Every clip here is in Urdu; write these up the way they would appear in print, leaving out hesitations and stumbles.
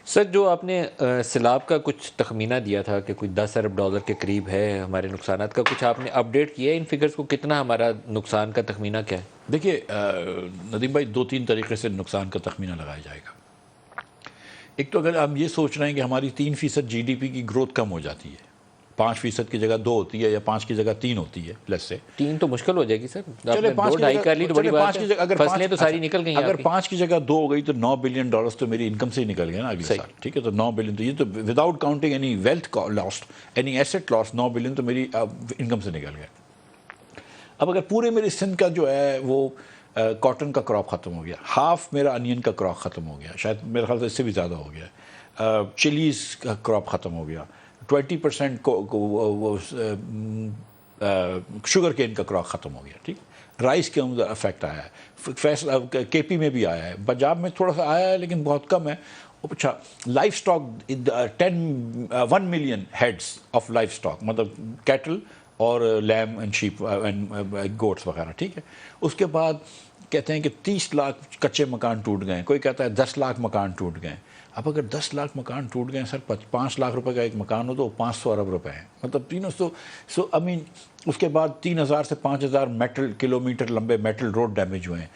سر جو آپ نے سیلاب کا کچھ تخمینہ دیا تھا کہ کوئی 10 ارب ڈالر کے قریب ہے ہمارے نقصانات کا، کچھ آپ نے اپڈیٹ کیا ہے ان فگرز کو؟ کتنا ہمارا نقصان کا تخمینہ کیا ہے؟ دیکھیے ندیم بھائی، دو تین طریقے سے نقصان کا تخمینہ لگایا جائے گا۔ ایک تو اگر ہم یہ سوچ رہے ہیں کہ ہماری 3% جی ڈی پی کی گروتھ کم ہو جاتی ہے، 5% کی جگہ 2 ہوتی ہے یا 5 کی جگہ 3 ہوتی ہے پلس سے، 3 تو مشکل ہو جائے گی سر، چلے 5 کی 2.5 جگہ، کر لی تو بڑی چلے بات 5 کی ہے، جگہ اگر فصلیں تو ساری نکل گئی ہیں اگر آپ کی۔ 5 کی جگہ 2 ہو گئی تو $9 بلین تو میری انکم سے ہی نکل گیا نا اگلے صحیح۔ سال، ٹھیک ہے؟ تو 9 بلین تو یہ تو without counting any wealth lost, any asset loss, 9 billion تو میری انکم سے نکل گیا۔ اب اگر پورے میرے سندھ کا جو ہے وہ کاٹن کا کراپ ختم ہو گیا، ہاف میرا انین کا کراپ ختم ہو گیا، شاید میرے خیال سے اس سے بھی زیادہ ہو گیا، چلیز کا کراپ ختم ہو گیا، 20% شوگر کین کا کراپ ختم ہو گیا، ٹھیک، رائس کے اندر افیکٹ آیا ہے، فیصلہ کے پی میں بھی آیا ہے، پنجاب میں تھوڑا سا آیا ہے لیکن بہت کم ہے۔ اچھا، life stock 1 million heads of life stock, مطلب کیٹل اور لیم اینڈ شیپ اینڈ گوٹس وغیرہ، ٹھیک ہے۔ اس کے بعد کہتے ہیں کہ 30 لاکھ کچے مکان ٹوٹ گئے، کوئی کہتا ہے 10 لاکھ مکان ٹوٹ گئے۔ اب اگر 10 لاکھ مکان ٹوٹ گئے سر، 5 لاکھ روپے کا ایک مکان ہو تو 500 ارب روپے ہیں، مطلب تینوں سو آئی مین۔ اس کے بعد 3000 سے 5000 میٹل کلومیٹر لمبے میٹل روڈ ڈیمیج ہوئے ہیں،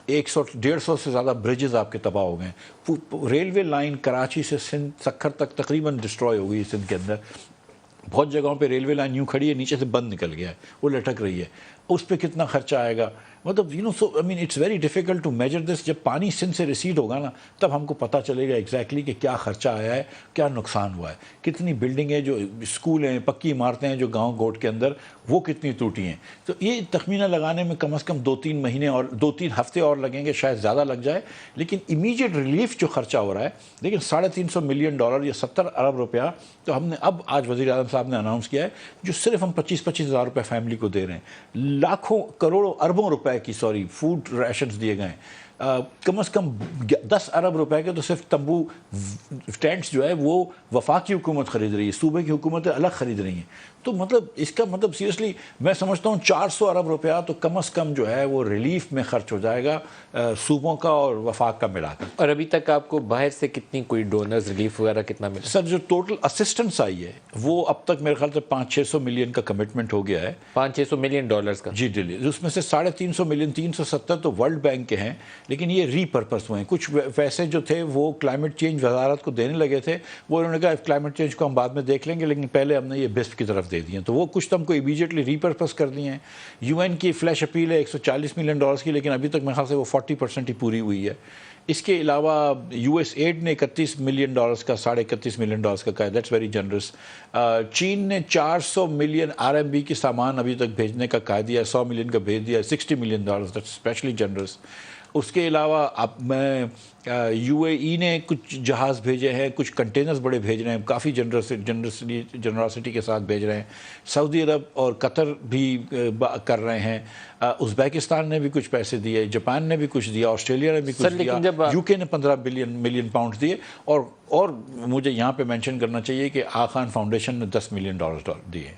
100-150 سے زیادہ بریجز آپ کے تباہ ہو گئے ہیں، ریلوے لائن کراچی سے سندھ سکھر تک تقریباً ڈسٹروائے ہو گئی ہے سندھ کے اندر۔ بہت جگہوں پہ ریلوے لائن یوں کھڑی ہے، نیچے سے بند نکل گیا ہے، وہ لٹک رہی ہے، اس پہ کتنا خرچہ آئے گا؟ مطلب so I mean it's very difficult to measure this. جب پانی سندھ سے ریسیڈ ہوگا نا، تب ہم کو پتہ چلے گا ایگزیکٹلی کہ کیا خرچہ آیا ہے، کیا نقصان ہوا ہے، کتنی بلڈنگیں جو اسکول ہیں، پکی عمارتیں ہیں جو گاؤں گوٹ کے اندر، وہ کتنی ٹوٹی ہیں۔ تو یہ تخمینہ لگانے میں کم از کم 2-3 مہینے اور 2-3 ہفتے اور لگیں گے، شاید زیادہ لگ جائے، لیکن امیجیٹ ریلیف جو خرچہ ہو رہا ہے، لیکن $350 ملین یا 70 ارب روپیہ تو ہم نے اب آج وزیر اعظم صاحب نے اناؤنس کیا ہے، جو صرف ہم 25-25 ہزار روپے فیملی کو دے رہے ہیں، لاکھوں کروڑوں اربوں روپے کی فوڈ ریشنز دیے گئے ہیں، کم از کم 10 ارب روپے کے تو صرف تمبو ٹینٹس جو ہے وہ وفاقی حکومت خرید رہی ہے، صوبے کی حکومتیں الگ خرید رہی ہیں۔ تو مطلب اس کا مطلب سیریسلی میں سمجھتا ہوں 400 ارب روپیہ تو کم از کم جو ہے وہ ریلیف میں خرچ ہو جائے گا، صوبوں کا اور وفاق کا ملا کر۔ اور ابھی تک آپ کو باہر سے کتنی کوئی ڈونرز ریلیف وغیرہ کتنا ملا؟ سر جو ٹوٹل اسسٹنس آئی ہے وہ اب تک میرے خیال سے 500-600 ملین کا کمٹمنٹ ہو گیا ہے، $500-600 ملین کا؟ جی ڈیلی، اس میں سے 350 ملین 370 تو ورلڈ بینک کے ہیں، لیکن یہ ری پرپس ہوئے ہیں۔ کچھ ویسے جو تھے وہ کلائمیٹ چینج وزارت کو دینے لگے تھے، وہ انہوں نے کہا کلائمیٹ چینج کو ہم بعد میں دیکھ لیں گے، لیکن پہلے ہم نے یہ بسپ کی طرف دے دیے ہیں، تو وہ کچھ تو ہم کو امیجیٹلی ری پرپس کر دیے ہیں۔ یو این کی فلیش اپیل ہے $140 ملین کی، لیکن ابھی تک میرے خیال سے وہ 40% ہی پوری ہوئی ہے۔ اس کے علاوہ یو ایس ایڈ نے $31 ملین کا $31.5 ملین کا کہا ہے، دیٹس ویری جنرس۔ چین نے 400 ملین RMB کی سامان ابھی تک بھیجنے کا کہہ دیا ہے، 100 ملین کا بھیج دیا ہے، $60 ملین، دیٹس اسپیشلی جنرس۔ اس کے علاوہ اب میں UAE نے کچھ جہاز بھیجے ہیں، کچھ کنٹینرز بڑے بھیج رہے ہیں، کافی جنراسٹی کے ساتھ بھیج رہے ہیں۔ سعودی عرب اور قطر بھی کر رہے ہیں، ازبیکستان نے بھی کچھ پیسے دیے، جاپان نے بھی کچھ دیا، آسٹریلیا نے بھی کچھ دیا، UK نے 15 ملین پاؤنڈ دیے، اور مجھے یہاں پہ مینشن کرنا چاہیے کہ آغا خان فاؤنڈیشن نے $10 ملین دیے۔